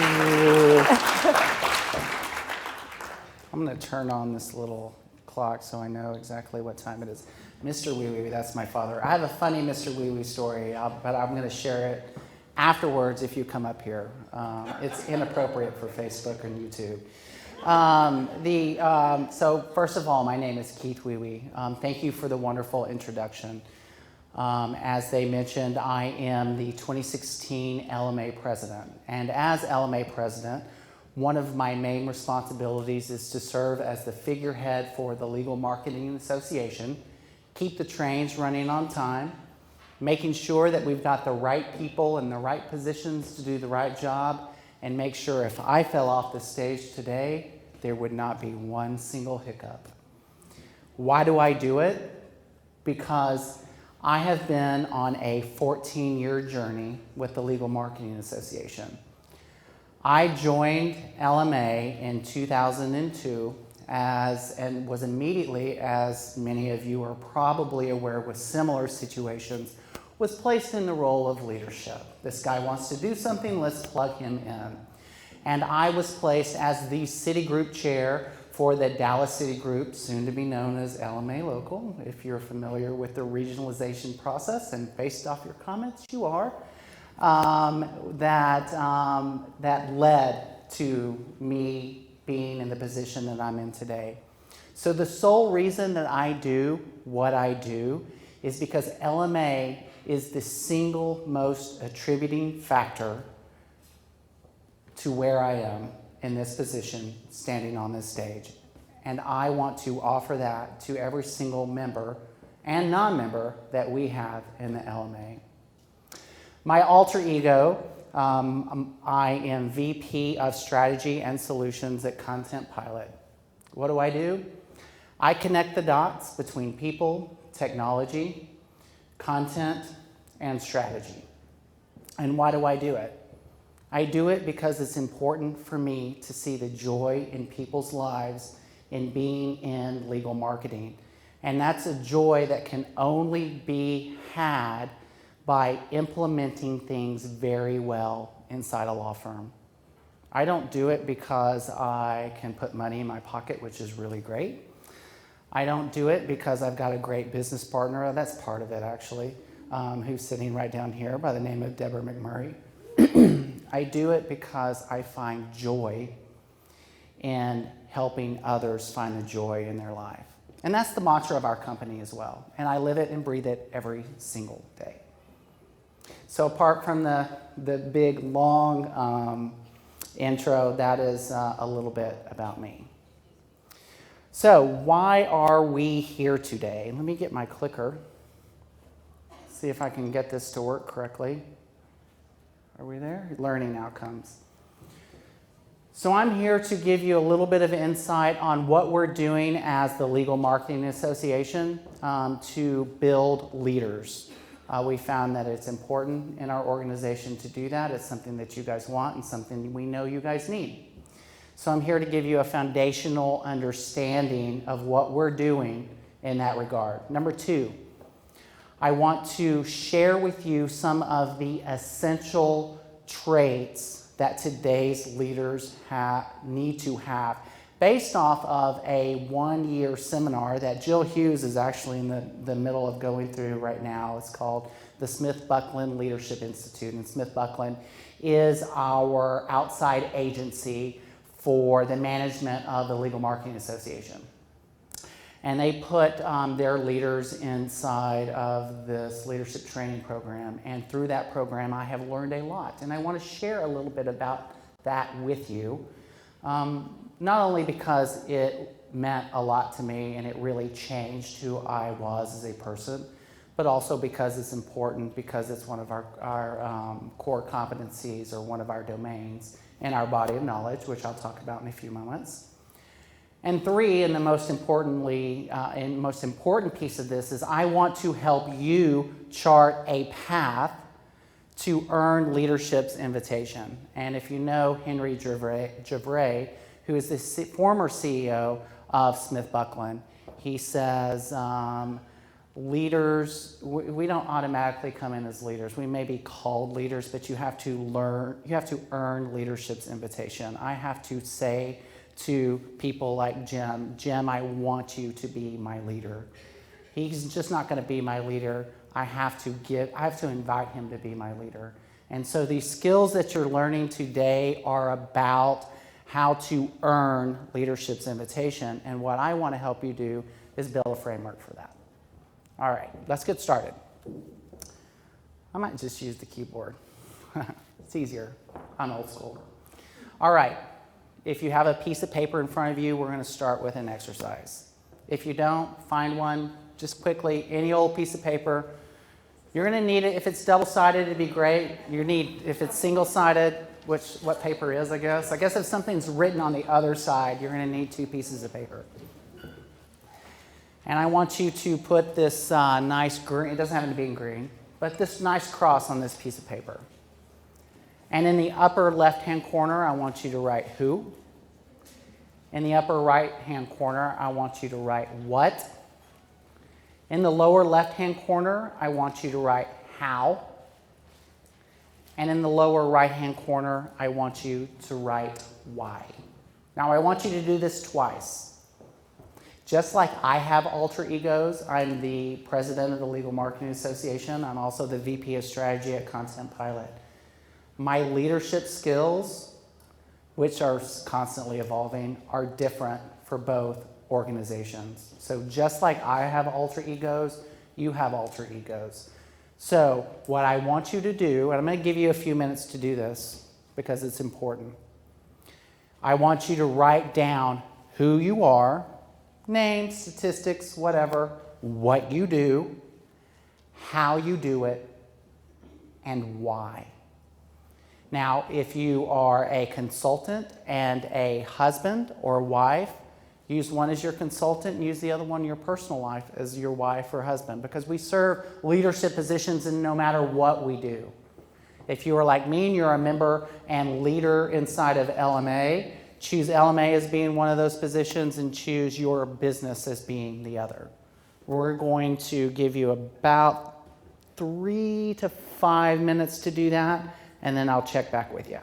you. I'm going to turn on this little clock so I know exactly what time it is. Mr. Wewe, that's my father. I have a funny Mr. Wewe story, but I'm going to share it afterwards if you come up here. It's inappropriate for Facebook and YouTube. So first of all, my name is Keith Wewe. Thank you for the wonderful introduction. As they mentioned, I am the 2016 LMA President. And as LMA President, one of my main responsibilities is to serve as the figurehead for the Legal Marketing Association, keep the trains running on time, making sure that we've got the right people in the right positions to do the right job, and make sure if I fell off the stage today, there would not be one single hiccup. Why do I do it? Because I have been on a 14-year journey with the Legal Marketing Association. I joined LMA in 2002 and was immediately, as many of you are probably aware with similar situations, was placed in the role of leadership. This guy wants to do something, let's plug him in. And I was placed as the city group chair for the Dallas City Group, soon to be known as LMA Local, if you're familiar with the regionalization process, and based off your comments, you are, that led to me being in the position that I'm in today. So the sole reason that I do what I do is because LMA is the single most attributing factor to where I am in this position, standing on this stage. And I want to offer that to every single member and non-member that we have in the LMA. My alter ego, I am VP of Strategy and Solutions at ContentPilot. What do? I connect the dots between people, technology, content, and strategy. And why do I do it? I do it because it's important for me to see the joy in people's lives in being in legal marketing. And that's a joy that can only be had by implementing things very well inside a law firm. I don't do it because I can put money in my pocket, which is really great. I don't do it because I've got a great business partner, that's part of it actually, who's sitting right down here by the name of Deborah McMurray. I do it because I find joy in helping others find the joy in their life. And that's the mantra of our company as well. And I live it and breathe it every single day. So apart from the big, long intro, that is a little bit about me. So why are we here today? Let me get my clicker. See if I can get this to work correctly. Are we there? Learning outcomes. So I'm here to give you a little bit of insight on what we're doing as the Legal Marketing Association to build leaders. We found that it's important in our organization to do that. It's something that you guys want and something we know you guys need. So I'm here to give you a foundational understanding of what we're doing in that regard. Number two, I want to share with you some of the essential traits that today's leaders need to have based off of a one-year seminar that Jill Hughes is actually in the middle of going through right now. It's called the Smith-Buckland Leadership Institute, and Smith-Buckland is our outside agency for the management of the Legal Marketing Association. And they put their leaders inside of this leadership training program. And through that program, I have learned a lot. And I want to share a little bit about that with you. Not only because it meant a lot to me and it really changed who I was as a person, but also because it's important, because it's one of our core competencies or one of our domains in our body of knowledge, which I'll talk about in a few moments. And three, and the most important piece of this is I want to help you chart a path to earn leadership's invitation. And if you know Henry Javray, who is the former CEO of Smith-Buckland, he says, leaders, we don't automatically come in as leaders. We may be called leaders, but you have to earn leadership's invitation. I have to say to people like Jim, I want you to be my leader. He's just not going to be my leader. I have to invite him to be my leader. And so these skills that you're learning today are about how to earn leadership's invitation. And what I want to help you do is build a framework for that. All right, let's get started. I might just use the keyboard. It's easier. I'm old school. All right, if you have a piece of paper in front of you, we're going to start with an exercise. If you don't, find one just quickly, any old piece of paper. You're going to need it. If it's double-sided, it'd be great. If it's single-sided, what paper is, I guess. I guess if something's written on the other side, you're going to need 2 pieces of paper. And I want you to put this nice green, it doesn't have to be in green, but this nice cross on this piece of paper. And in the upper left-hand corner, I want you to write who. In the upper right-hand corner, I want you to write what. In the lower left-hand corner, I want you to write how. And in the lower right-hand corner, I want you to write why. Now, I want you to do this twice. Just like I have alter egos, I'm the president of the Legal Marketing Association. I'm also the VP of Strategy at ContentPilot. My leadership skills, which are constantly evolving, are different for both organizations. So just like I have alter egos, you have alter egos. So what I want you to do, and I'm going to give you a few minutes to do this because it's important. I want you to write down who you are, names, statistics, whatever, what you do, how you do it, and why. Now, if you are a consultant and a husband or wife, use one as your consultant and use the other one in your personal life as your wife or husband, because we serve leadership positions in no matter what we do. If you are like me and you're a member and leader inside of LMA, choose LMA as being one of those positions and choose your business as being the other. We're going to give you about 3 to 5 minutes to do that, and then I'll check back with you.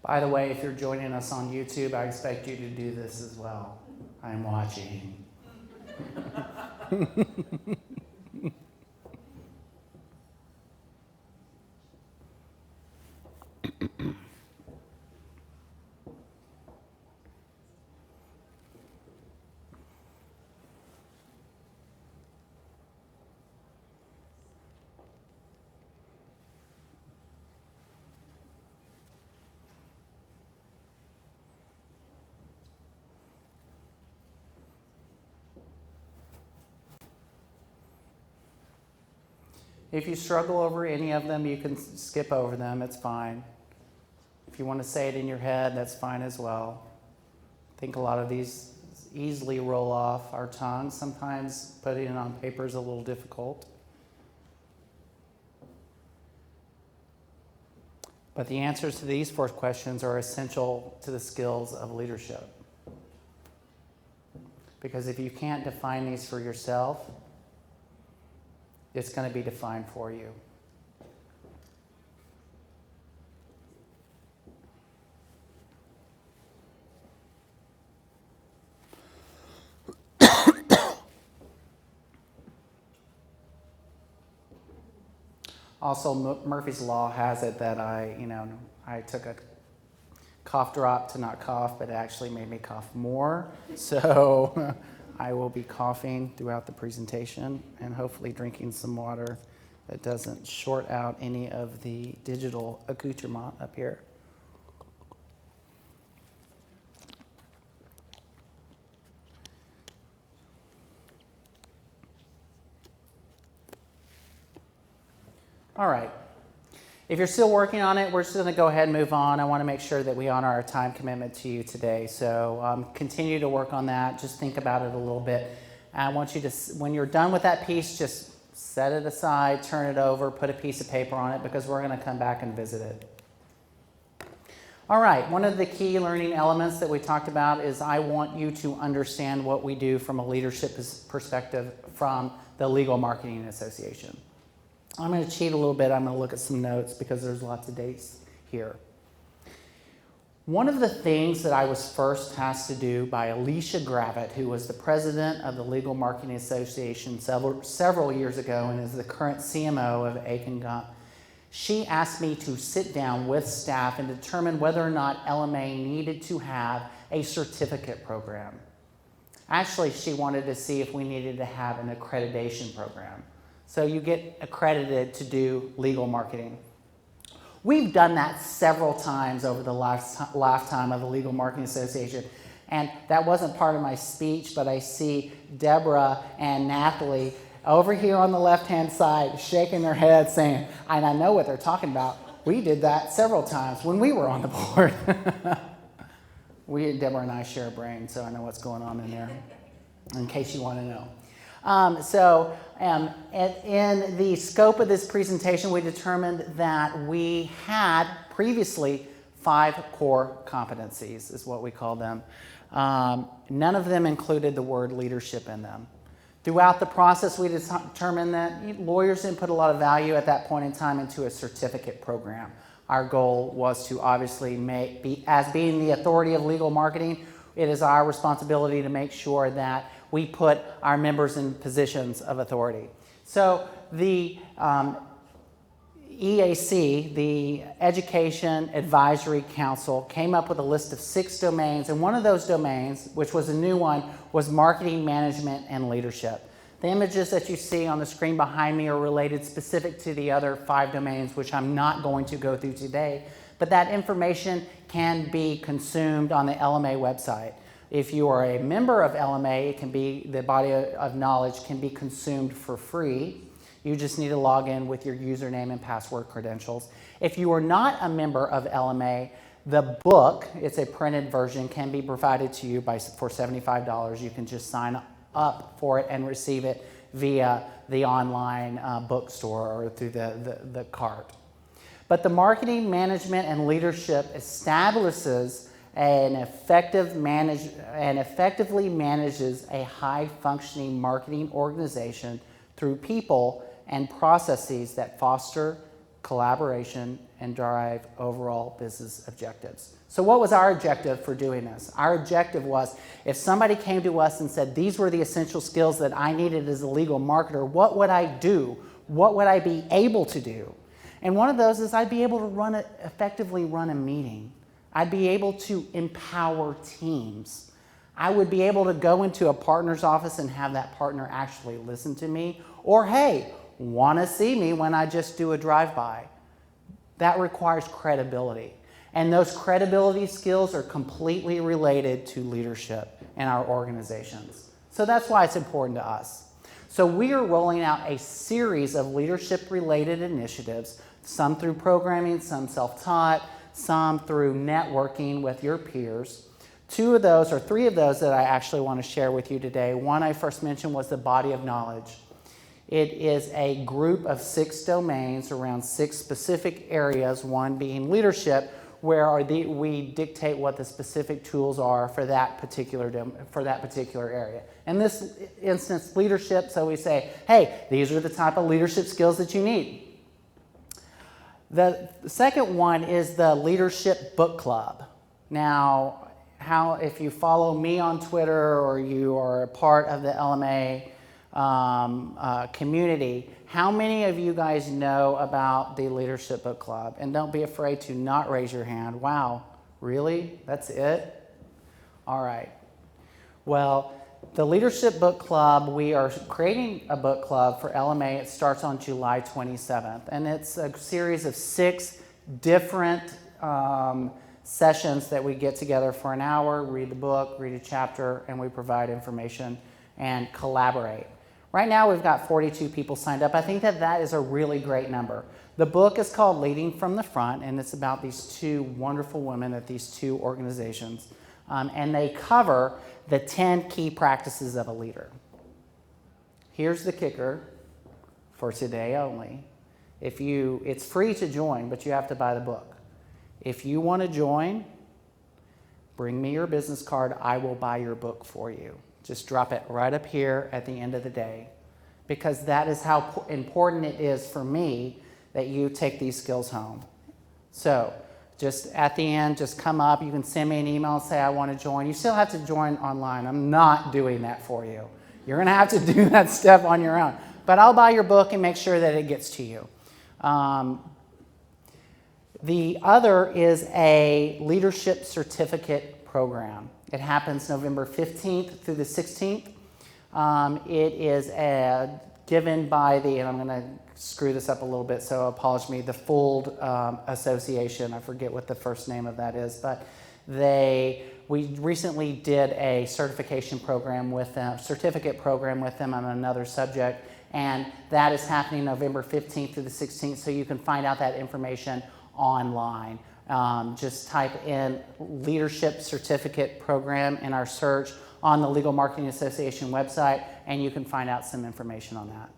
By the way, if you're joining us on YouTube, I expect you to do this as well. I'm watching. If you struggle over any of them, you can skip over them. It's fine. If you want to say it in your head, that's fine as well. I think a lot of these easily roll off our tongue. Sometimes putting it on paper is a little difficult. But the answers to these 4 questions are essential to the skills of leadership. Because if you can't define these for yourself, it's going to be defined for you. Also, Murphy's Law has it that I took a cough drop to not cough, but it actually made me cough more. So I will be coughing throughout the presentation and hopefully drinking some water that doesn't short out any of the digital accoutrement up here. All right. If you're still working on it, we're just going to go ahead and move on. I want to make sure that we honor our time commitment to you today. So continue to work on that. Just think about it a little bit. I want you to, when you're done with that piece, just set it aside, turn it over, put a piece of paper on it, because we're going to come back and visit it. All right, one of the key learning elements that we talked about is I want you to understand what we do from a leadership perspective from the Legal Marketing Association. I'm going to cheat a little bit. I'm going to look at some notes because there's lots of dates here. One of the things that I was first tasked to do by Alicia Gravitt, who was the president of the Legal Marketing Association several years ago and is the current CMO of Aiken Gump, she asked me to sit down with staff and determine whether or not LMA needed to have a certificate program. Actually, she wanted to see if we needed to have an accreditation program. So you get accredited to do legal marketing. We've done that several times over the lifetime of the Legal Marketing Association. And that wasn't part of my speech, but I see Deborah and Natalie over here on the left-hand side shaking their heads saying, and I know what they're talking about. We did that several times when we were on the board. Deborah and I share a brain, so I know what's going on in there, in case you want to know. In the scope of this presentation, we determined that we had previously 5 core competencies, is what we call them. None of them included the word leadership in them. Throughout the process, we determined that lawyers didn't put a lot of value at that point in time into a certificate program. Our goal was to obviously as being the authority of legal marketing, it is our responsibility to make sure that we put our members in positions of authority. So the EAC, the Education Advisory Council, came up with a list of 6 domains, and one of those domains, which was a new one, was marketing management and leadership. The images that you see on the screen behind me are related specific to the other 5 domains, which I'm not going to go through today, but that information can be consumed on the LMA website. If you are a member of LMA, it can be, the body of knowledge can be consumed for free. You just need to log in with your username and password credentials. If you are not a member of LMA, the book, it's a printed version, can be provided to you for $75. You can just sign up for it and receive it via the online bookstore or through the cart. But the marketing management and leadership establishes and effectively manages a high-functioning marketing organization through people and processes that foster collaboration and drive overall business objectives. So what was our objective for doing this? Our objective was, if somebody came to us and said, these were the essential skills that I needed as a legal marketer, what would I do? What would I be able to do? And one of those is I'd be able to effectively run a meeting. I'd be able to empower teams. I would be able to go into a partner's office and have that partner actually listen to me, or hey, want to see me when I just do a drive-by. That requires credibility. And those credibility skills are completely related to leadership in our organizations. So that's why it's important to us. So we are rolling out a series of leadership-related initiatives, some through programming, some self-taught, some through networking with your peers. 2 of those, or 3 of those, that I actually want to share with you today. One I first mentioned was the body of knowledge. It is a group of 6 domains around 6 specific areas, one being leadership, where we dictate what the specific tools are for that particular area. In this instance, leadership, so we say, hey, these are the type of leadership skills that you need. The second one is the Leadership Book Club. Now, if you follow me on Twitter or you are a part of the LMA community, how many of you guys know about the Leadership Book Club? And don't be afraid to not raise your hand. Wow, really? That's it? All right. Well, the Leadership Book Club, we are creating a book club for LMA. It starts on July 27th, and it's a series of 6 different sessions that we get together for an hour, read the book, read a chapter, and we provide information and collaborate. Right now we've got 42 people signed up. I think that is a really great number. The book is called Leading from the Front, and it's about these two wonderful women at these two organizations. And they cover the 10 key practices of a leader. Here's the kicker for today only. It's free to join, but you have to buy the book. If you want to join, bring me your business card. I will buy your book for you. Just drop it right up here at the end of the day, because that is how important it is for me that you take these skills home. So just at the end, just come up. You can send me an email and say, I want to join. You still have to join online. I'm not doing that for you. You're going to have to do that step on your own. But I'll buy your book and make sure that it gets to you. The other is a leadership certificate program. It happens November 15th through the 16th. It is given by and I'm going to screw this up a little bit, so apologize me, the Fold Association. I forget what the first name of that is, but we recently did a certificate program with them on another subject, and that is happening November 15th through the 16th, so you can find out that information online. Just type in Leadership Certificate Program in our search on the Legal Marketing Association website, and you can find out some information on that.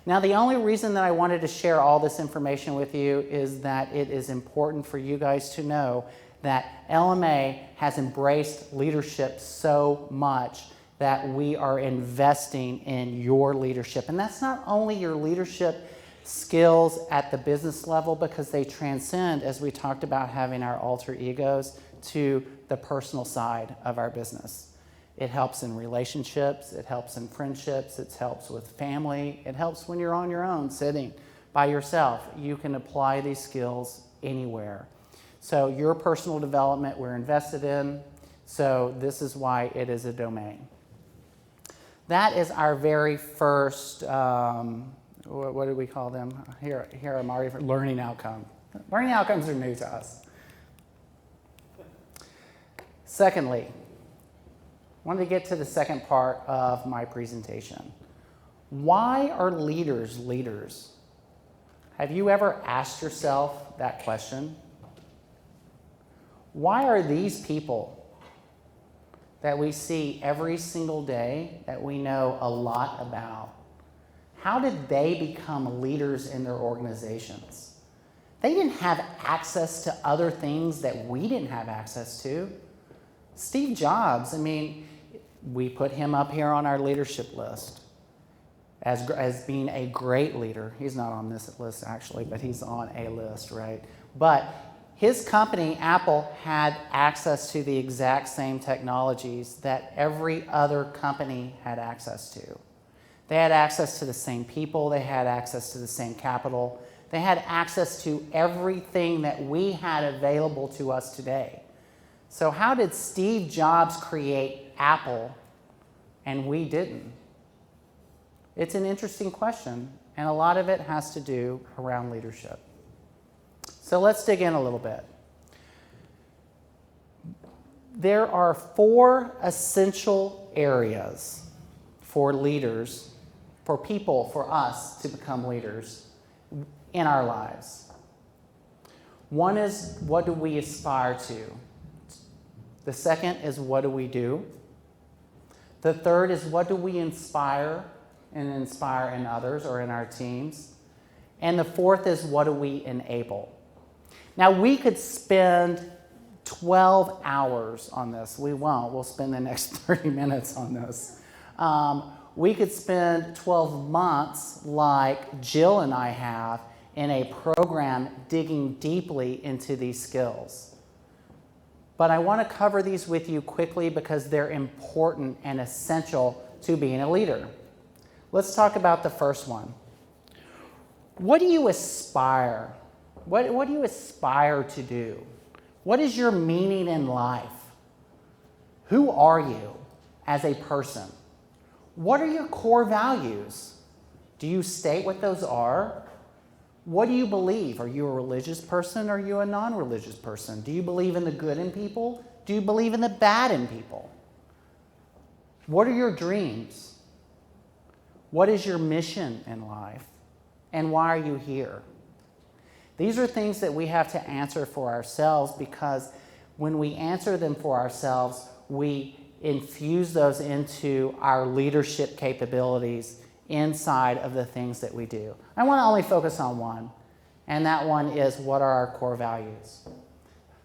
Now, the only reason that I wanted to share all this information with you is that it is important for you guys to know that LMA has embraced leadership so much that we are investing in your leadership. And that's not only your leadership skills at the business level, because they transcend, as we talked about, having our alter egos, to the personal side of our business. It helps in relationships, it helps in friendships, it helps with family, it helps when you're on your own, sitting by yourself. You can apply these skills anywhere. So your personal development we're invested in, so this is why it is a domain. That is our very first, what do we call them? Here I'm already, learning outcome. Learning outcomes are new to us. Secondly, I wanted to get to the second part of my presentation. Why are leaders leaders? Have you ever asked yourself that question? Why are these people that we see every single day, that we know a lot about, how did they become leaders in their organizations? They didn't have access to other things that we didn't have access to. Steve Jobs, we put him up here on our leadership list as being a great leader. He's not on this list, actually, but he's on a list, right? But his company, Apple, had access to the exact same technologies that every other company had access to. They had access to the same people. They had access to the same capital. They had access to everything that we had available to us today. So how did Steve Jobs create Apple and we didn't? It's an interesting question, and a lot of it has to do around leadership. So let's dig in a little bit. There are 4 essential areas for leaders, for people, for us to become leaders in our lives. One is, what do we aspire to? The second is, what do we do? The third is, what do we inspire in others or in our teams? And the fourth is, what do we enable? Now, we could spend 12 hours on this. We won't. We'll spend the next 30 minutes on this. We could spend 12 months, like Jill and I have, in a program digging deeply into these skills. But I want to cover these with you quickly because they're important and essential to being a leader. Let's talk about the first one. What do you aspire? What do you aspire to do? What is your meaning in life? Who are you as a person? What are your core values? Do you state what those are? What do you believe? Are you a religious person or are you a non-religious person? Do you believe in the good in people? Do you believe in the bad in people? What are your dreams? What is your mission in life? And why are you here? These are things that we have to answer for ourselves, because when we answer them for ourselves, we infuse those into our leadership capabilities inside of the things that we do. I want to only focus on one, and that one is, what are our core values?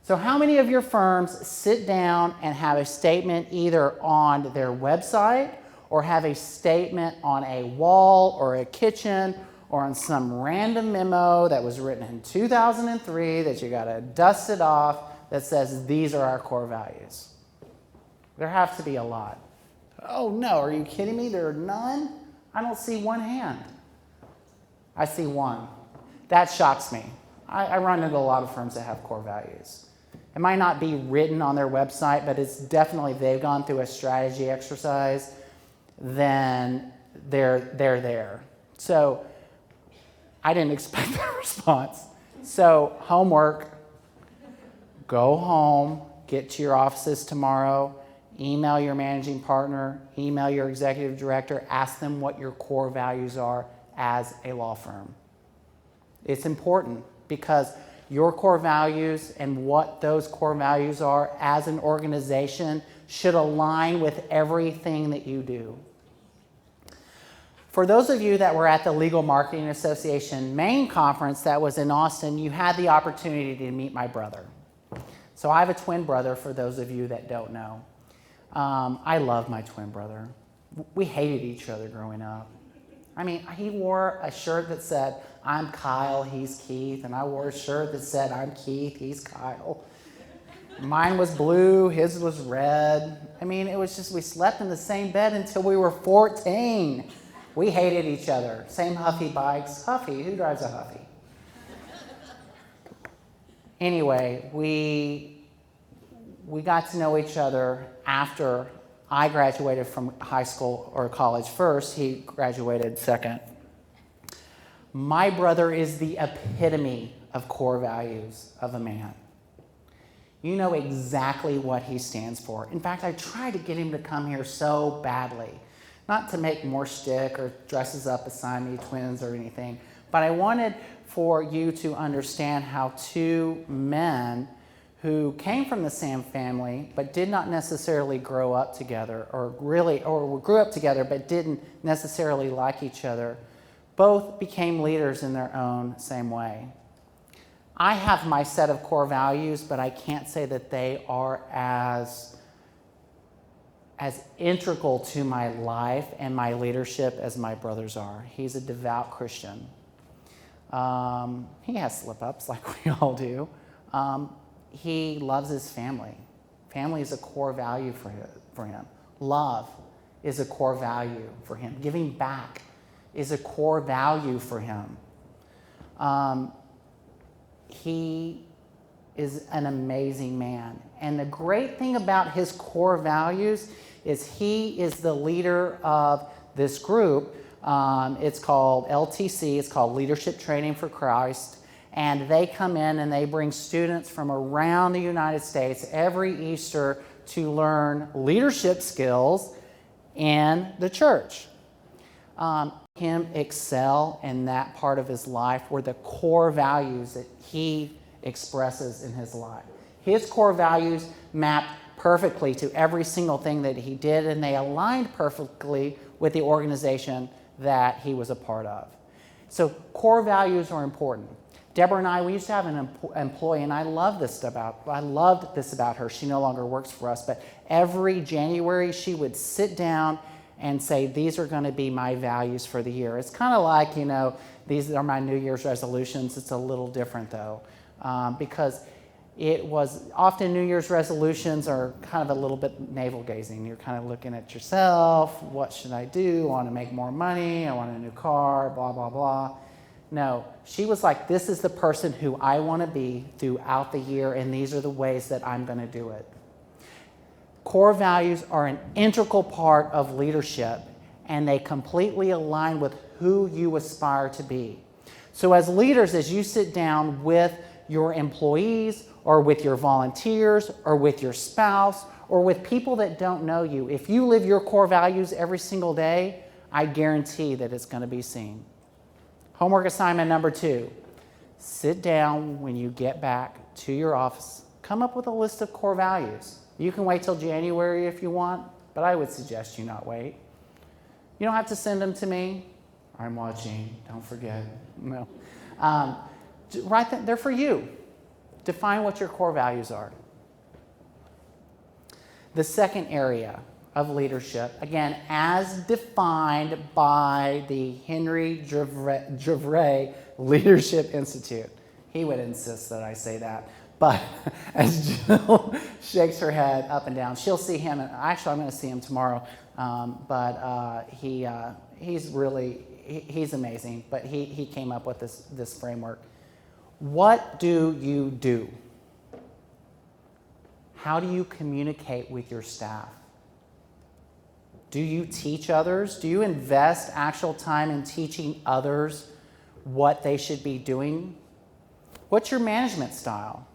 So how many of your firms sit down and have a statement either on their website or have a statement on a wall or a kitchen or on some random memo that was written in 2003 that you got to dust it off that says these are our core values? There have to be a lot. Oh no, are you kidding me? There are none? I don't see one hand. I see one. That shocks me. I run into a lot of firms that have core values. It might not be written on their website, but it's definitely, they've gone through a strategy exercise, then they're there. So I didn't expect that response. So homework, go home, get to your offices tomorrow, email your managing partner, email your executive director, ask them what your core values are as a law firm. It's important, because your core values and what those core values are as an organization should align with everything that you do. For those of you that were at the Legal Marketing Association main conference that was in Austin, you had the opportunity to meet my brother. So I have a twin brother, for those of you that don't know. I love my twin brother. We hated each other growing up. I mean, he wore a shirt that said, I'm Kyle, he's Keith, and I wore a shirt that said, I'm Keith, he's Kyle. Mine was blue, his was red. I mean, it was just, we slept in the same bed until we were 14. We hated each other. Same Huffy bikes. Huffy, who drives a Huffy? Anyway, we got to know each other after I graduated from high school or college first. He graduated second. My brother is the epitome of core values of a man. You know exactly what he stands for. In fact, I tried to get him to come here so badly. Not to make more shtick or dress us up as Siamese twins or anything, but I wanted for you to understand how two men who came from the same family but did not necessarily grow up together, or grew up together but didn't necessarily like each other, both became leaders in their own same way. I have my set of core values, but I can't say that they are as integral to my life and my leadership as my brother's are. He's a devout Christian. He has slip-ups like we all do. He loves his family. Family is a core value for him. Love is a core value for him. Giving back is a core value for him. He is an amazing man. And the great thing about his core values is he is the leader of this group. It's called LTC. It's called Leadership Training for Christ. And they come in and they bring students from around the United States every Easter to learn leadership skills in the church. Him excel in that part of his life were the core values that he expresses in his life. His core values mapped perfectly to every single thing that he did, and they aligned perfectly with the organization that he was a part of. So core values are important. Deborah and I, we used to have an employee, and I loved this about her. She no longer works for us, but every January she would sit down and say, these are going to be my values for the year. It's kind of like, these are my New Year's resolutions. It's a little different though, because it was often New Year's resolutions are kind of a little bit navel-gazing. You're kind of looking at yourself. What should I do? I want to make more money. I want a new car, blah, blah, blah. No, she was like, this is the person who I want to be throughout the year, and these are the ways that I'm going to do it. Core values are an integral part of leadership, and they completely align with who you aspire to be. So as leaders, as you sit down with your employees or with your volunteers or with your spouse or with people that don't know you, if you live your core values every single day, I guarantee that it's going to be seen. Homework assignment number 2. Sit down when you get back to your office. Come up with a list of core values. You can wait till January if you want, but I would suggest you not wait. You don't have to send them to me. I'm watching, don't forget. No. Write them, they're for you. Define what your core values are. The second area of leadership, again, as defined by the Henry Grilli Leadership Institute. He would insist that I say that. But as Jill shakes her head up and down, she'll see him. Actually, I'm going to see him tomorrow. He's amazing. But he came up with this framework. What do you do? How do you communicate with your staff? Do you teach others? Do you invest actual time in teaching others what they should be doing? What's your management style?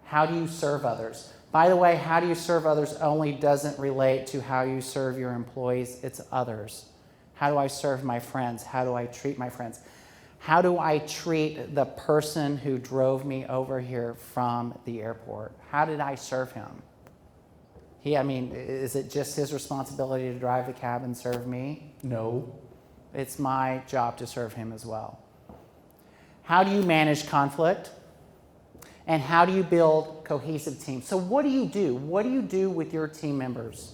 How do you serve others? By the way, how do you serve others only doesn't relate to how you serve your employees, it's others. How do I serve my friends? How do I treat my friends? How do I treat the person who drove me over here from the airport? How did I serve him? Is it just his responsibility to drive the cab and serve me? No. It's my job to serve him as well. How do you manage conflict? And how do you build cohesive teams? So what do you do? What do you do with your team members?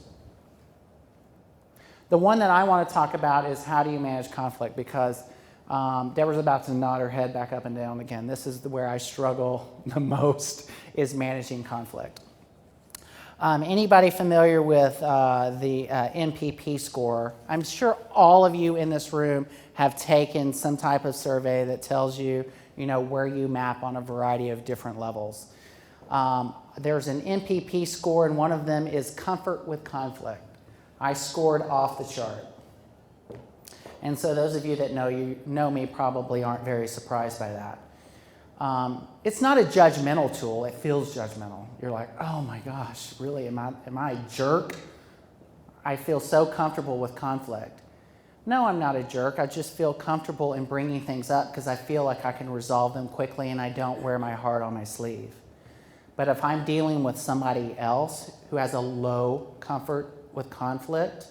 The one that I want to talk about is how do you manage conflict, because Deborah's about to nod her head back up and down again. This is where I struggle the most, is managing conflict. Anybody familiar with the NPP score? I'm sure all of you in this room have taken some type of survey that tells you, where you map on a variety of different levels. There's an NPP score, and one of them is comfort with conflict. I scored off the chart. And so those of you that know me probably aren't very surprised by that. It's not a judgmental tool. It feels judgmental. You're like, oh my gosh, really, am I a jerk? I feel so comfortable with conflict. No, I'm not a jerk. I just feel comfortable in bringing things up because I feel like I can resolve them quickly and I don't wear my heart on my sleeve. But if I'm dealing with somebody else who has a low comfort with conflict,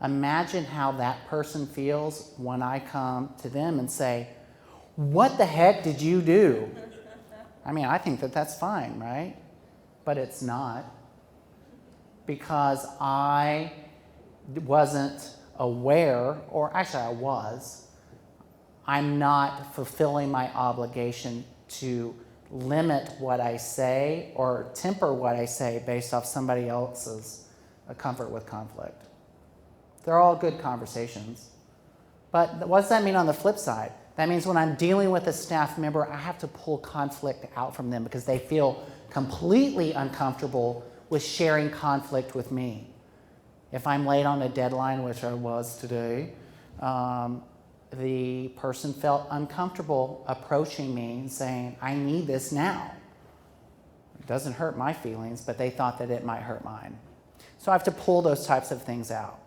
imagine how that person feels when I come to them and say, what the heck did you do? I think that that's fine, right? But it's not, because I wasn't aware, or actually I was. I'm not fulfilling my obligation to limit what I say or temper what I say based off somebody else's comfort with conflict. They're all good conversations. But what does that mean on the flip side? That means when I'm dealing with a staff member, I have to pull conflict out from them because they feel completely uncomfortable with sharing conflict with me. If I'm late on a deadline, which I was today, the person felt uncomfortable approaching me and saying, I need this now. It doesn't hurt my feelings, but they thought that it might hurt mine. So I have to pull those types of things out.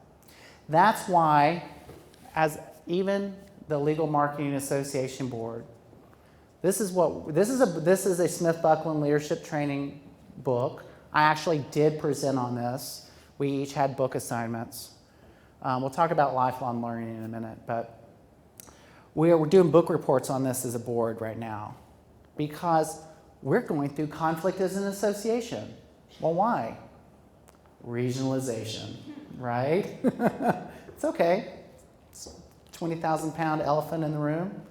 That's why, as even the Legal Marketing Association Board, this is a Smith-Buckland leadership training book. I actually did present on this. We each had book assignments. We'll talk about lifelong learning in a minute, but we're doing book reports on this as a board right now because we're going through conflict as an association. Well, why? Regionalization, right? It's okay. It's a 20,000-pound elephant in the room.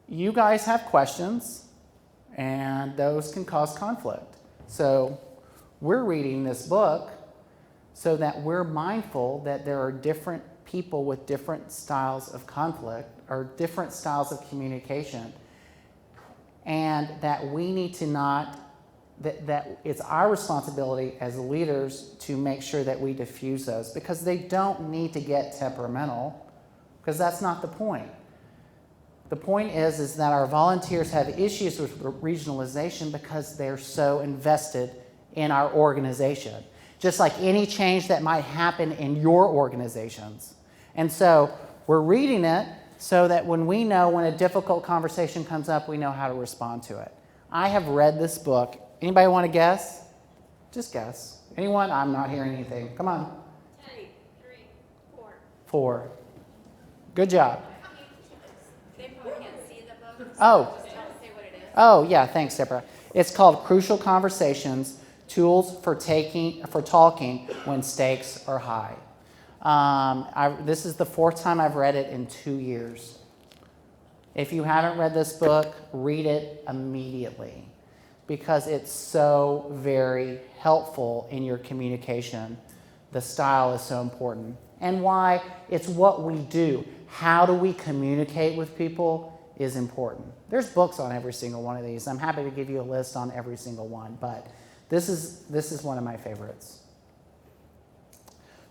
You guys have questions, and those can cause conflict. So we're reading this book so that we're mindful that there are different people with different styles of conflict or different styles of communication, and that we need to that it's our responsibility as leaders to make sure that we diffuse those, because they don't need to get temperamental, because that's not the point. The point is that our volunteers have issues with regionalization because they're so invested in our organization. just like any change that might happen in your organizations. And so we're reading it so that when we know when a difficult conversation comes up, we know how to respond to it. I have read this book. Anybody want to guess? Just guess. Anyone? I'm not hearing anything. Come on. 3, 4. 4. Good job. They probably can't see the book. Oh. Just tell us what it is. Oh, yeah, thanks, Deborah. It's called Crucial Conversations, Tools for Talking When Stakes Are High. This is the 4th time I've read it in 2 years. If you haven't read this book, read it immediately because it's so very helpful in your communication. The style is so important. And why it's what we do. How do we communicate with people is important. There's books on every single one of these. I'm happy to give you a list on every single one, but this is one of my favorites.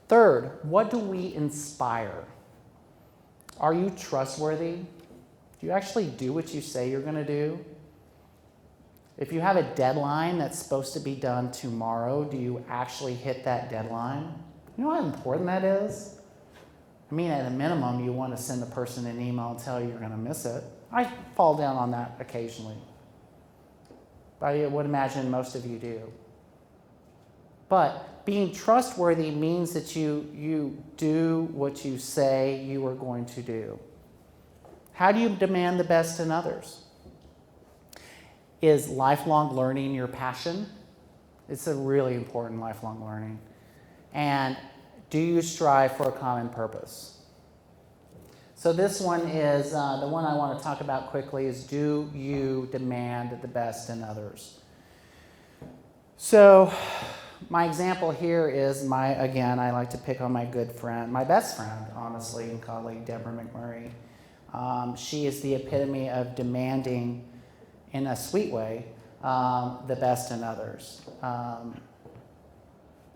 Third, what do we inspire? Are you trustworthy? Do you actually do what you say you're going to do? If you have a deadline that's supposed to be done tomorrow, do you actually hit that deadline? You know how important that is? I mean, at a minimum, you want to send the person an email and tell you you're going to miss it. I fall down on that occasionally. But I would imagine most of you do. But being trustworthy means that you do what you say you are going to do. How do you demand the best in others? Is lifelong learning your passion? It's a really important lifelong learning. And do you strive for a common purpose? So this one is, the one I want to talk about quickly is, do you demand the best in others? So my example here is again, I like to pick on my good friend, my best friend, honestly, and colleague, Deborah McMurray. She is the epitome of demanding, in a sweet way, the best in others.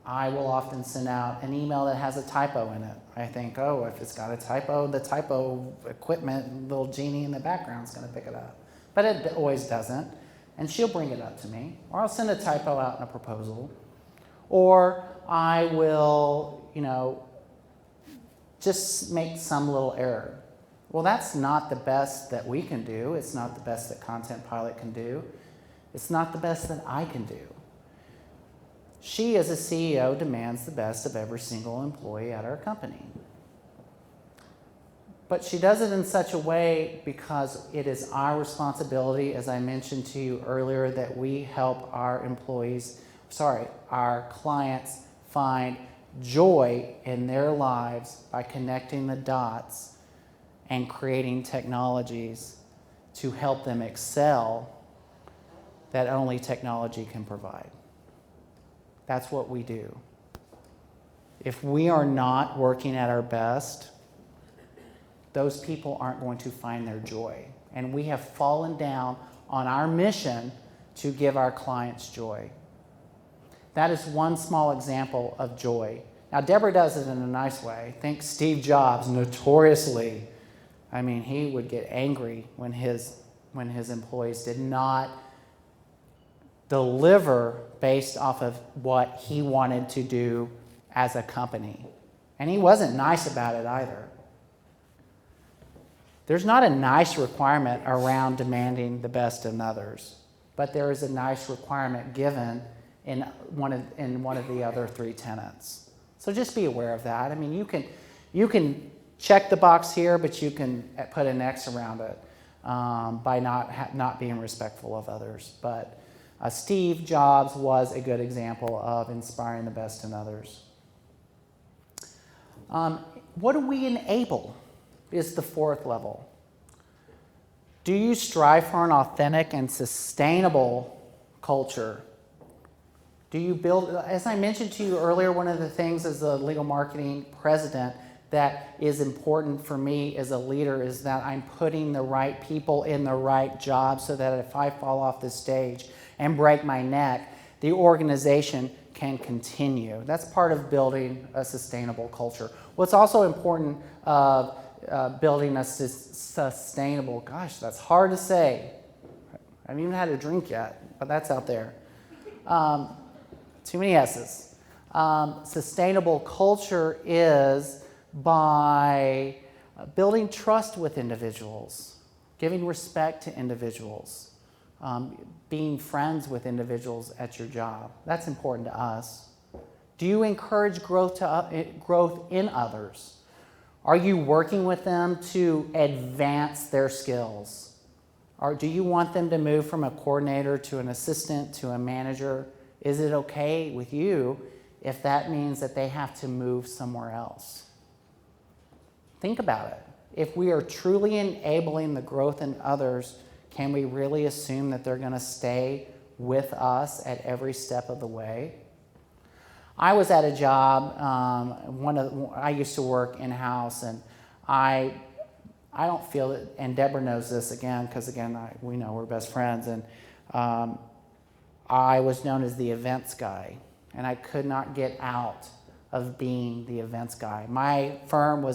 I will often send out an email that has a typo in it. I think, oh, if it's got a typo, the typo equipment, little genie in the background is going to pick it up. But it always doesn't. And she'll bring it up to me. Or I'll send a typo out in a proposal. Or I will, just make some little error. Well, that's not the best that we can do. It's not the best that ContentPilot can do. It's not the best that I can do. She, as a CEO, demands the best of every single employee at our company. But she does it in such a way because it is our responsibility, as I mentioned to you earlier, that we help our clients find joy in their lives by connecting the dots and creating technologies to help them excel that only technology can provide. That's what we do. If we are not working at our best, those people aren't going to find their joy. And we have fallen down on our mission to give our clients joy. That is one small example of joy. Now, Deborah does it in a nice way. Think Steve Jobs, notoriously. He would get angry when his employees did not deliver based off of what he wanted to do as a company. And he wasn't nice about it either. There's not a nice requirement around demanding the best in others, but there is a nice requirement given in one of the other 3 tenets. So just be aware of that. You can check the box here, but you can put an X around it by not being respectful of others. But Steve Jobs was a good example of inspiring the best in others. What do we enable is the 4th level. Do you strive for an authentic and sustainable culture? Do you build, as I mentioned to you earlier, one of the things as a legal marketing president that is important for me as a leader is that I'm putting the right people in the right jobs so that if I fall off the stage and break my neck, the organization can continue. That's part of building a sustainable culture. What's also important of building a sustainable, gosh, that's hard to say. I haven't even had a drink yet, but that's out there. Too many S's. Sustainable culture is by building trust with individuals, giving respect to individuals, being friends with individuals at your job. That's important to us. Do you encourage growth in others? Are you working with them to advance their skills? Or do you want them to move from a coordinator to an assistant to a manager? Is it okay with you if that means that they have to move somewhere else? Think about it. If we are truly enabling the growth in others, can we really assume that they're going to stay with us at every step of the way? I was at a job, I used to work in-house, and I don't feel that, and Deborah knows this again, because again, we know we're best friends, and I was known as the events guy, and I could not get out of being the events guy. My firm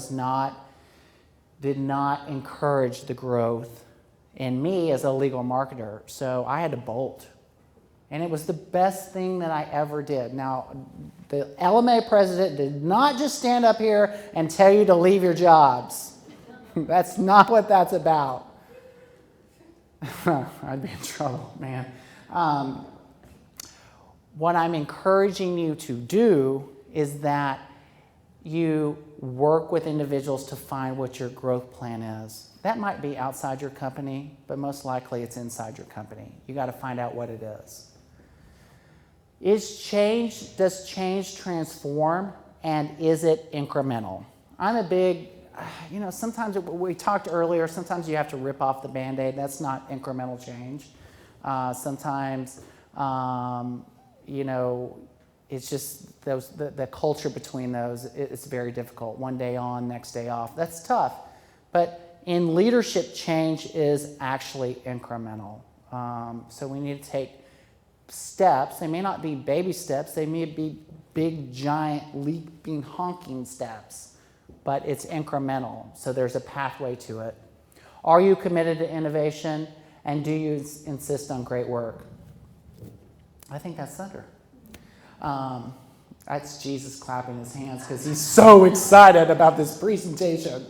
did not encourage the growth in me as a legal marketer, so I had to bolt. And it was the best thing that I ever did. Now, the LMA president did not just stand up here and tell you to leave your jobs. That's not what that's about. I'd be in trouble, man. What I'm encouraging you to do is that you work with individuals to find what your growth plan is. That might be outside your company, but most likely it's inside your company. You got to find out what it is. Does change transform, and is it incremental? I'm a big, sometimes we talked earlier, sometimes you have to rip off the Band-Aid. That's not incremental change. Sometimes, it's just the culture between those, it's very difficult. One day on, next day off. That's tough. But in leadership, change is actually incremental. So we need to take steps. They may not be baby steps. They may be big, giant, leaping, honking steps. But it's incremental. So there's a pathway to it. Are you committed to innovation? And do you insist on great work? I think that's thunder. That's Jesus clapping his hands because he's so excited about this presentation.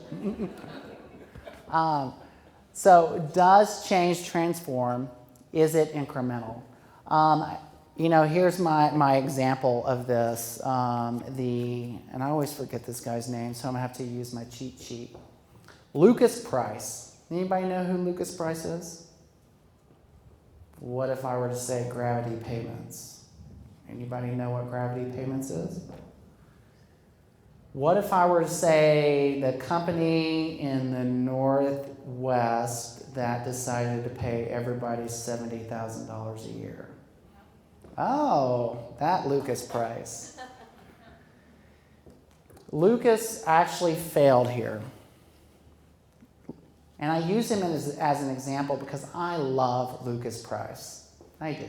So does change transform? Is it incremental? Here's my example of this. And I always forget this guy's name, so I'm going to have to use my cheat sheet. Lucas Price. Anybody know who Lucas Price is? What if I were to say Gravity Payments? Anybody know what Gravity Payments is? What if I were to say the company in the Northwest that decided to pay everybody $70,000 a year? Oh, that Lucas Price. Lucas actually failed here. And I use him as an example because I love Lucas Price. I do.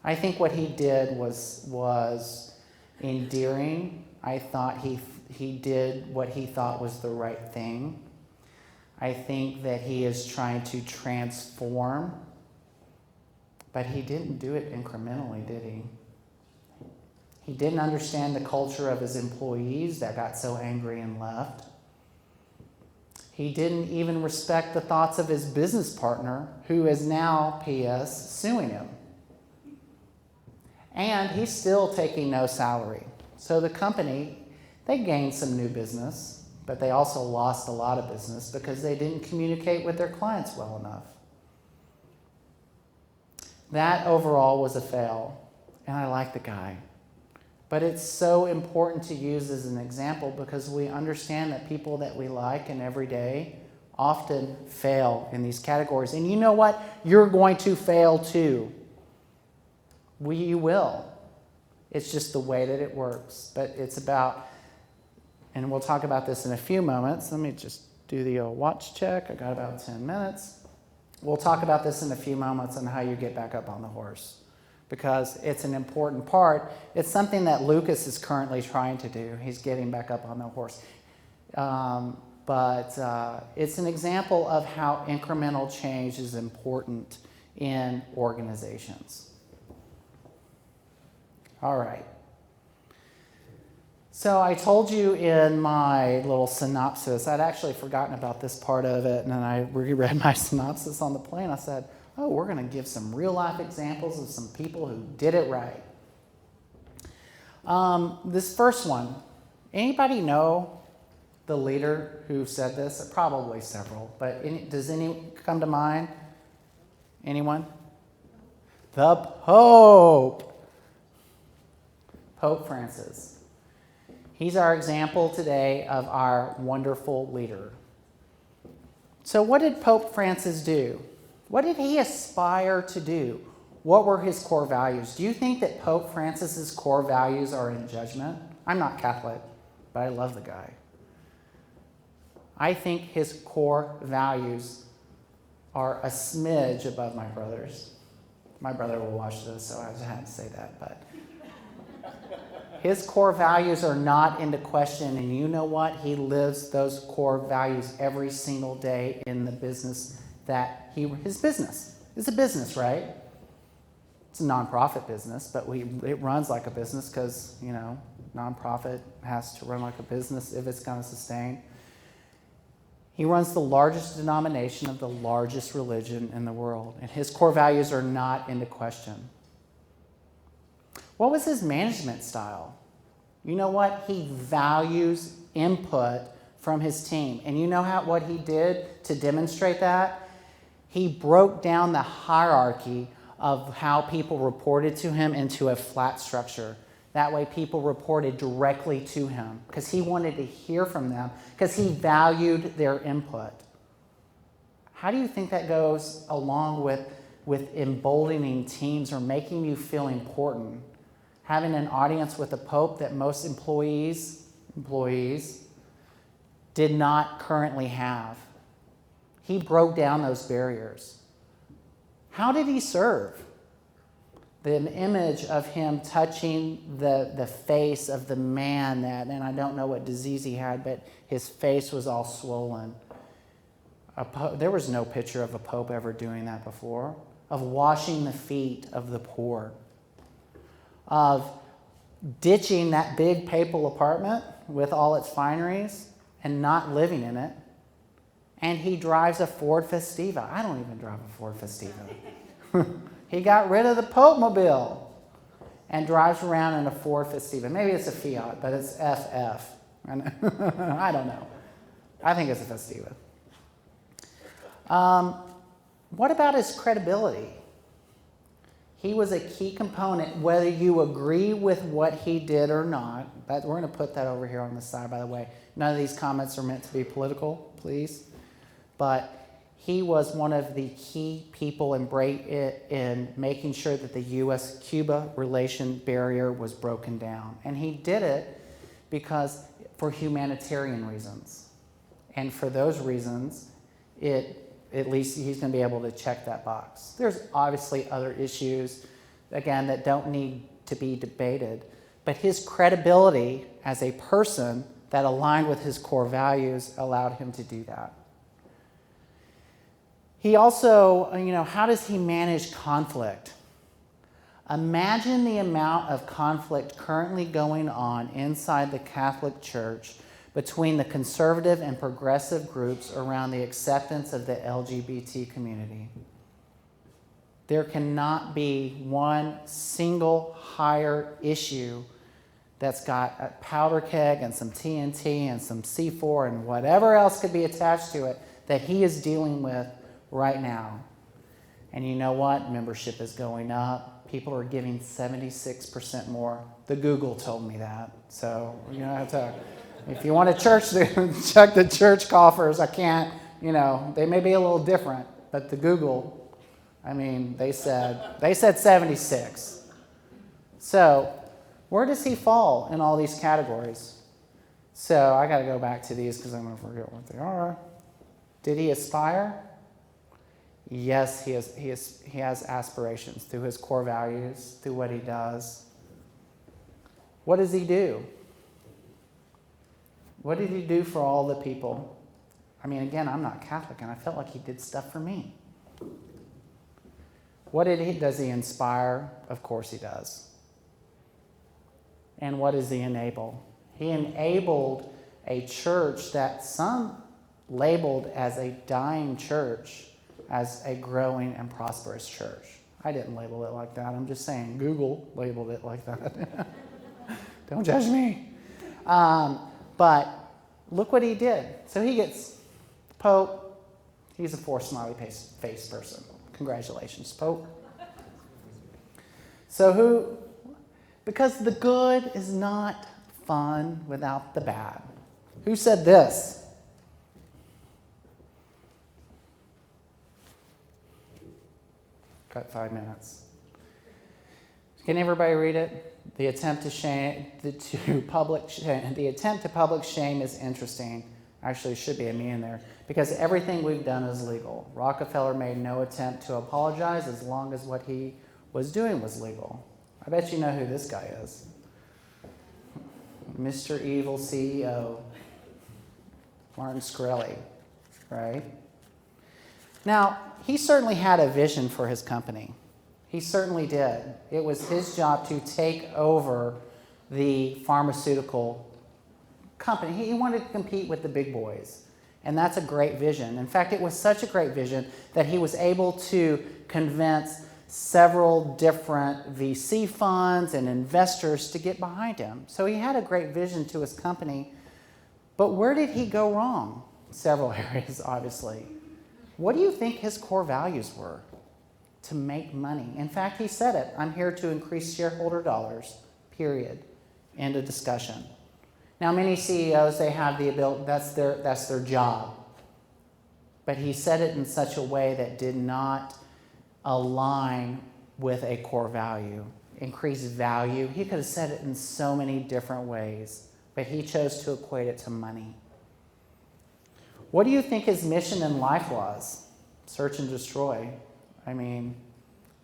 I think what he did was endearing. I thought he did what he thought was the right thing. I think that he is trying to transform, but he didn't do it incrementally, did he? He didn't understand the culture of his employees that got so angry and left. He didn't even respect the thoughts of his business partner, who is now, P.S., suing him. And he's still taking no salary. So the company, they gained some new business, but they also lost a lot of business because they didn't communicate with their clients well enough. That overall was a fail, and I like the guy. But it's so important to use as an example because we understand that people that we like and every day often fail in these categories. And you know what? You're going to fail too. You will. It's just the way that it works. But it's about, and we'll talk about this in a few moments. Let me just do the old watch check. I got about 10 minutes. We'll talk about this in a few moments on how you get back up on the horse, because it's an important part. It's something that Lucas is currently trying to do. He's getting back up on the horse. But it's an example of how incremental change is important in organizations. All right. So I told you in my little synopsis, I'd actually forgotten about this part of it, and then I reread my synopsis on the plane. I said, oh, we're going to give some real-life examples of some people who did it right. This first one, anybody know the leader who said this? Probably several, but does any come to mind? Anyone? The Pope. Pope Francis. He's our example today of our wonderful leader. So what did Pope Francis do? What did he aspire to do? What were his core values? Do you think that Pope Francis's core values are in judgment? I'm not Catholic, but I love the guy. I think his core values are a smidge above my brother's. My brother will watch this, so I just had to say that. But his core values are not into question, and you know what? He lives those core values every single day in the business that his business. It's a business, right? It's a nonprofit business, but it runs like a business because, nonprofit has to run like a business if it's going to sustain. He runs the largest denomination of the largest religion in the world, and his core values are not into question. What was his management style? You know what? He values input from his team. And you know what he did to demonstrate that? He broke down the hierarchy of how people reported to him into a flat structure. That way people reported directly to him because he wanted to hear from them because he valued their input. How do you think that goes along with emboldening teams or making you feel important? Having an audience with a pope that most employees did not currently have. He broke down those barriers. How did he serve? The image of him touching the face of the man and I don't know what disease he had, but his face was all swollen. There was no picture of a pope ever doing that before. Of washing the feet of the poor. Of ditching that big papal apartment with all its fineries and not living in it. And he drives a Ford Festiva. I don't even drive a Ford Festiva. He got rid of the Pope Mobile and drives around in a Ford Festiva. Maybe it's a Fiat, but it's FF. I don't know. I think it's a Festiva. What about his credibility? He was a key component, whether you agree with what he did or not. But we're going to put that over here on the side, by the way. None of these comments are meant to be political, please. But he was one of the key people in making sure that the U.S.-Cuba relation barrier was broken down. And he did it because for humanitarian reasons. And for those reasons, at least he's going to be able to check that box. There's obviously other issues, again, that don't need to be debated. But his credibility as a person that aligned with his core values allowed him to do that. He also, how does he manage conflict? Imagine the amount of conflict currently going on inside the Catholic Church between the conservative and progressive groups around the acceptance of the LGBT community. There cannot be one single higher issue that's got a powder keg and some TNT and some C4 and whatever else could be attached to it that he is dealing with right now. And you know what? Membership is going up. People are giving 76% more. The Google told me that. So, if you want a church to check the church coffers, I can't, they may be a little different, but the Google, they said 76. So, where does he fall in all these categories? So, I got to go back to these because I'm going to forget what they are. Did he aspire? Yes, he has aspirations through his core values, through what he does. What does he do? What did he do for all the people? Again, I'm not Catholic, and I felt like he did stuff for me. Does he inspire? Of course he does. And what does he enable? He enabled a church that some labeled as a dying church as a growing and prosperous church. I didn't label it like that. I'm just saying Google labeled it like that. Don't judge me. But look what he did. So he gets Pope. He's a 4 smiley face person. Congratulations, Pope. So because the good is not fun without the bad. Who said this? Got 5 minutes. Can everybody read it? The attempt to public shame is interesting. Actually, it should be a me in there. Because everything we've done is legal. Rockefeller made no attempt to apologize as long as what he was doing was legal. I bet you know who this guy is. Mr. Evil CEO, Martin Grilli, right? Now, he certainly had a vision for his company. He certainly did. It was his job to take over the pharmaceutical company. He wanted to compete with the big boys. And that's a great vision. In fact, it was such a great vision that he was able to convince several different VC funds and investors to get behind him. So he had a great vision to his company. But where did he go wrong? Several areas, obviously. What do you think his core values were? To make money. In fact, he said it. I'm here to increase shareholder dollars, period. End of discussion. Now, many CEOs, they have the ability, that's their job. But he said it in such a way that did not align with a core value. Increase value. He could have said it in so many different ways, but he chose to equate it to money. What do you think his mission in life was? Search and destroy. I mean,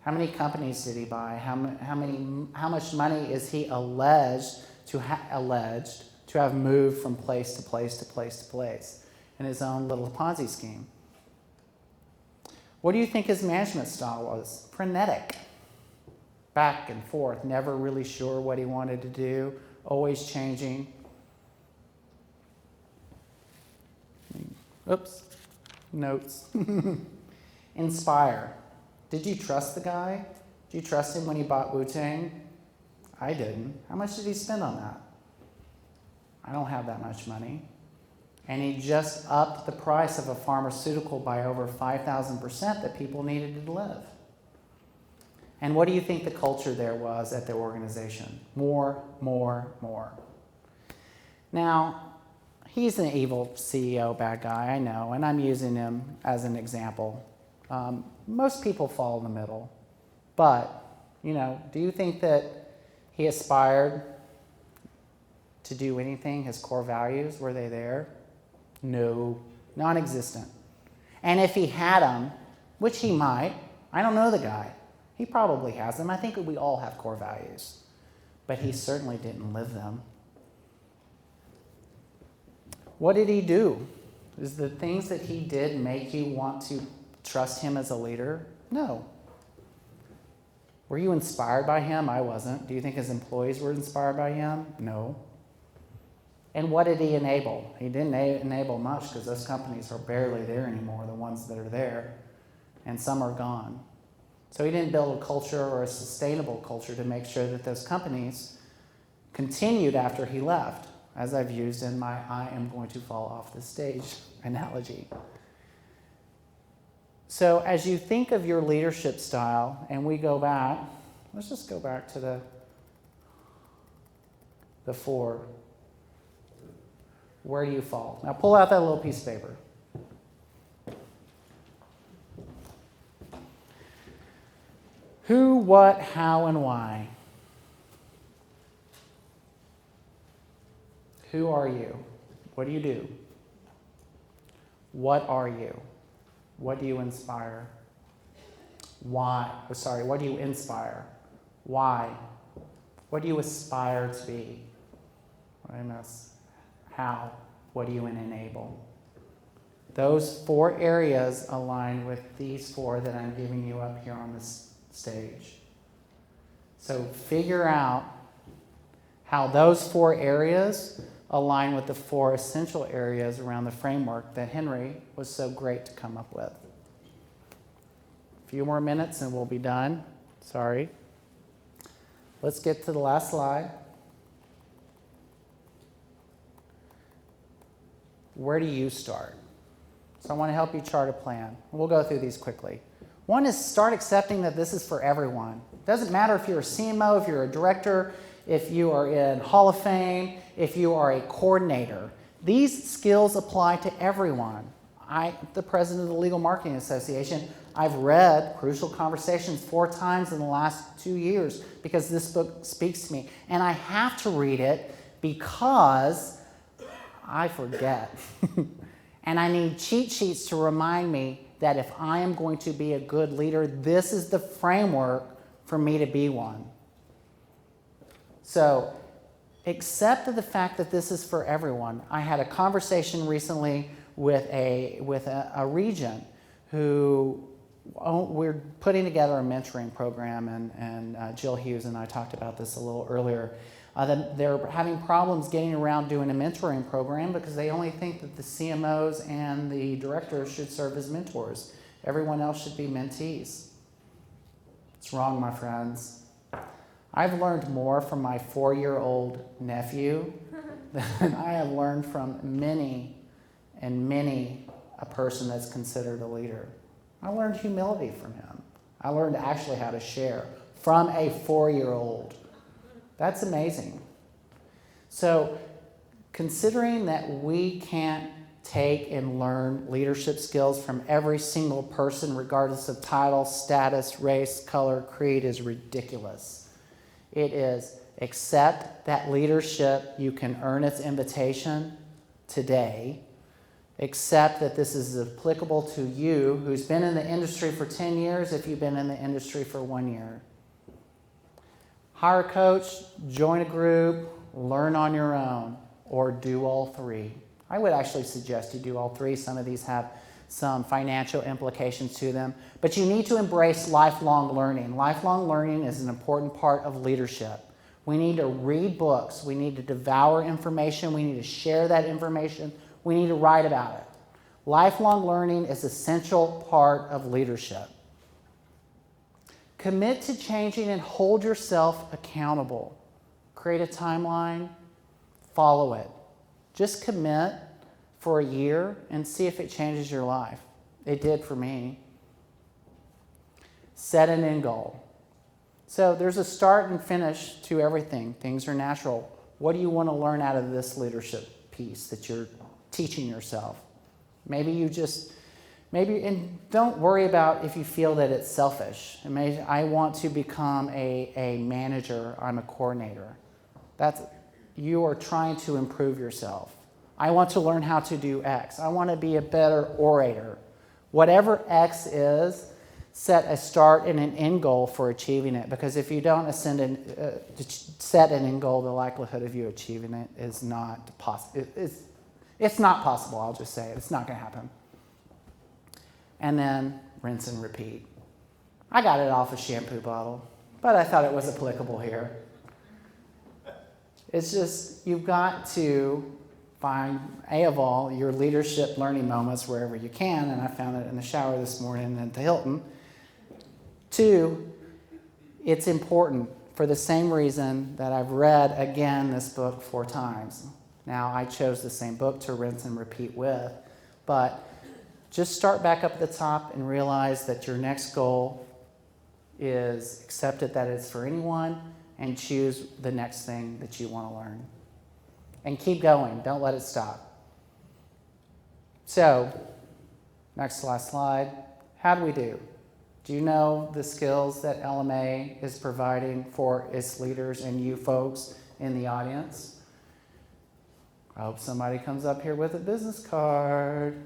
how many companies did he buy? How much money is he alleged to have moved from place to place to place to place in his own little Ponzi scheme? What do you think his management style was? Frenetic. Back and forth, never really sure what he wanted to do, always changing. Oops, notes. Inspire. Did you trust the guy? Did you trust him when he bought Wu-Tang? I didn't. How much did he spend on that? I don't have that much money. And he just upped the price of a pharmaceutical by over 5,000% that people needed to live. And what do you think the culture there was at the organization? More, more, more. Now, he's an evil CEO, bad guy, I know, and I'm using him as an example. Most people fall in the middle. But, do you think that he aspired to do anything? His core values, were they there? No, non-existent. And if he had them, which he might, I don't know the guy. He probably has them. I think we all have core values. But he certainly didn't live them. What did he do? Is the things that he did make you want to trust him as a leader? No. Were you inspired by him? I wasn't. Do you think his employees were inspired by him? No. And what did he enable? He didn't enable much because those companies are barely there anymore, the ones that are there, and some are gone. So he didn't build a culture or a sustainable culture to make sure that those companies continued after he left, as I've used in my I am going to fall off the stage analogy. So as you think of your leadership style, and we go back, let's just go back to the 4. Where do you fall? Now pull out that little piece of paper. Who, what, how, and why? Who are you? What do you do? What are you? What do you inspire? Why? What do you inspire? Why? What do you aspire to be? What I miss? How? What do you enable? Those 4 areas align with these 4 that I'm giving you up here on this stage. So figure out how those 4 areas align with the 4 essential areas around the framework that Henry was so great to come up with. A few more minutes and we'll be done. Sorry. Let's get to the last slide. Where do you start? So I want to help you chart a plan. We'll go through these quickly. One is start accepting that this is for everyone. It doesn't matter if you're a CMO, if you're a director, if you are in Hall of Fame, if you are a coordinator. These skills apply to everyone. I'm the president of the Legal Marketing Association. I've read Crucial Conversations 4 times in the last 2 years because this book speaks to me. And I have to read it because I forget. And I need cheat sheets to remind me that if I am going to be a good leader, this is the framework for me to be one. So accept the fact that this is for everyone. I had a conversation recently with a region who we're putting together a mentoring program, and Jill Hughes and I talked about this a little earlier. That they're having problems getting around doing a mentoring program because they only think that the CMOs and the directors should serve as mentors. Everyone else should be mentees. It's wrong, my friends. I've learned more from my 4-year-old nephew than I have learned from many a person that's considered a leader. I learned humility from him. I learned actually how to share from a 4-year-old. That's amazing. So considering that we can't take and learn leadership skills from every single person, regardless of title, status, race, color, creed, is ridiculous. It is accept that leadership, you can earn its invitation today. Accept that this is applicable to you who's been in the industry for 10 years if you've been in the industry for 1 year. Hire a coach, join a group, learn on your own, or do all 3. I would actually suggest you do all 3. Some of these have some financial implications to them, but you need to embrace lifelong learning. Lifelong learning is an important part of leadership. We need to read books. We need to devour information. We need to share that information. We need to write about it. Lifelong learning is an essential part of leadership. Commit to changing and hold yourself accountable. Create a timeline, follow it. Just commit for a year and see if it changes your life. It did for me. Set an end goal. So there's a start and finish to everything. Things are natural. What do you want to learn out of this leadership piece that you're teaching yourself? And don't worry about if you feel that it's selfish. I want to become a manager, I'm a coordinator. You are trying to improve yourself. I want to learn how to do X. I want to be a better orator. Whatever X is, set a start and an end goal for achieving it. Because if you don't set an end goal, the likelihood of you achieving it is not possible. It's not possible, I'll just say it. It's not going to happen. And then rinse and repeat. I got it off a shampoo bottle, but I thought it was applicable here. It's just, you've got to find, A of all, your leadership learning moments wherever you can, and I found it in the shower this morning at the Hilton. 2, it's important for the same reason that I've read, again, this book 4 times. Now, I chose the same book to rinse and repeat with, but just start back up at the top and realize that your next goal is accept it that it's for anyone and choose the next thing that you want to learn. And keep going. Don't let it stop. So, next to last slide. How do we do? Do you know the skills that LMA is providing for its leaders and you folks in the audience? I hope somebody comes up here with a business card.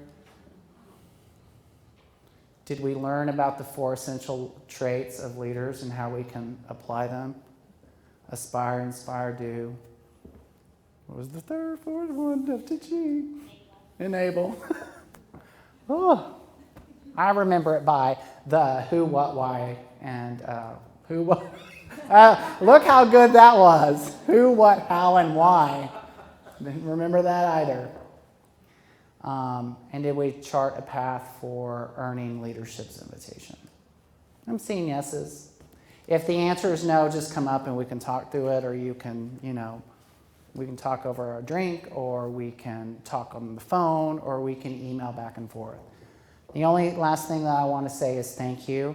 Did we learn about the 4 essential traits of leaders and how we can apply them? Aspire, inspire, do. What was the 3rd, 4th one? FTG. Enable. Oh, I remember it by the who, what, why, and Who, what? Look how good that was. Who, what, how, and why. Didn't remember that either. And did we chart a path for earning leadership's invitation? I'm seeing yeses. If the answer is no, just come up and we can talk through it, or you can, we can talk over a drink, or we can talk on the phone, or we can email back and forth. The only last thing that I want to say is thank you.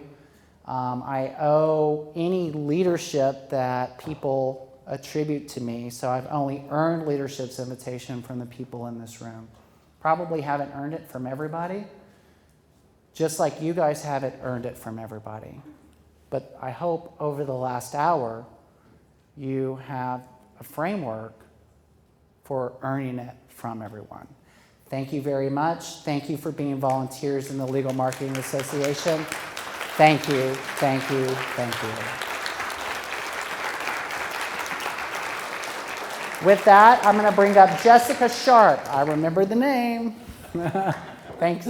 I owe any leadership that people attribute to me, so I've only earned leadership's invitation from the people in this room. Probably haven't earned it from everybody, just like you guys haven't earned it from everybody. But I hope over the last hour, you have a framework for earning it from everyone. Thank you very much. Thank you for being volunteers in the Legal Marketing Association. Thank you, thank you, thank you. With that, I'm going to bring up Jessica Sharp. I remember the name. Thanks.